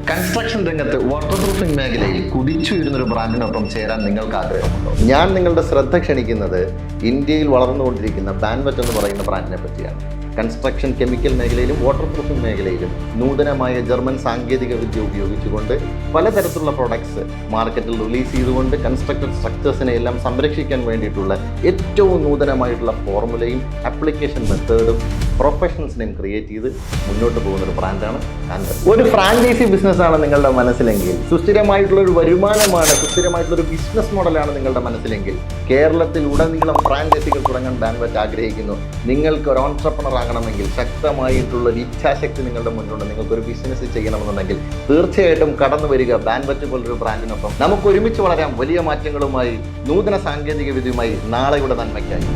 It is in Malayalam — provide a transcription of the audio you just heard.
കൺസ്ട്രക്ഷൻ രംഗത്ത് വാട്ടർ പ്രൂഫിംഗ് മേഖലയിൽ കുതിച്ചുയരുന്നൊരു ബ്രാൻഡിനൊപ്പം ചേരാൻ നിങ്ങൾക്ക് ആഗ്രഹമുണ്ടോ? ഞാൻ നിങ്ങളുടെ ശ്രദ്ധ ക്ഷണിക്കുന്നത് ഇന്ത്യയിൽ വളർന്നുകൊണ്ടിരിക്കുന്ന ബാൻവറ്റ് എന്ന് പറയുന്ന ബ്രാൻഡിനെ പറ്റിയാണ്. കൺസ്ട്രക്ഷൻ കെമിക്കൽ മേഖലയിലും വാട്ടർ പ്രൂഫിംഗ് മേഖലയിലും നൂതനമായ ജർമ്മൻ സാങ്കേതിക വിദ്യ ഉപയോഗിച്ചുകൊണ്ട് പലതരത്തിലുള്ള പ്രൊഡക്ട്സ് മാർക്കറ്റിൽ റിലീസ് ചെയ്തുകൊണ്ട് കൺസ്ട്രക്റ്റഡ് സ്ട്രക്ചേഴ്സിനെ എല്ലാം സംരക്ഷിക്കാൻ വേണ്ടിയിട്ടുള്ള ഏറ്റവും നൂതനമായിട്ടുള്ള ഫോർമുലയും ആപ്ലിക്കേഷൻ മെത്തേഡും പ്രൊഫഷണൽസിനെയും ക്രിയേറ്റ് ചെയ്ത് മുന്നോട്ട് പോകുന്നൊരു ബ്രാൻഡാണ് ബാൻവറ്റ്. ഒരു ഫ്രാഞ്ചൈസി ബിസിനസ്സാണ് നിങ്ങളുടെ മനസ്സിലെങ്കിൽ, സുസ്ഥിരമായിട്ടുള്ള ഒരു വരുമാനമാണ്, സുസ്ഥിരമായിട്ടുള്ള ഒരു ബിസിനസ് മോഡലാണ് നിങ്ങളുടെ മനസ്സിലെങ്കിൽ, കേരളത്തിൽ ഉടനീളം ഫ്രാഞ്ചൈസികൾ തുടങ്ങാൻ ബാൻവറ്റ് ആഗ്രഹിക്കുന്നു. നിങ്ങൾക്ക് ഒരു ഓൺട്രപ്രണർ ആകണമെങ്കിൽ, ശക്തമായിട്ടുള്ള ഒരു ഇച്ഛാശക്തി നിങ്ങളുടെ മുന്നിലുണ്ട്, നിങ്ങൾക്കൊരു ബിസിനസ് ചെയ്യണമെന്നുണ്ടെങ്കിൽ തീർച്ചയായിട്ടും കടന്നു വരിക ബാൻവറ്റ് പോലൊരു ബ്രാൻഡിനൊപ്പം. നമുക്ക് ഒരുമിച്ച് വളരാം വലിയ മാറ്റങ്ങളുമായി, നൂതന സാങ്കേതിക വിദ്യയുമായി, നാളെയുടെ നന്മയ്ക്കായി.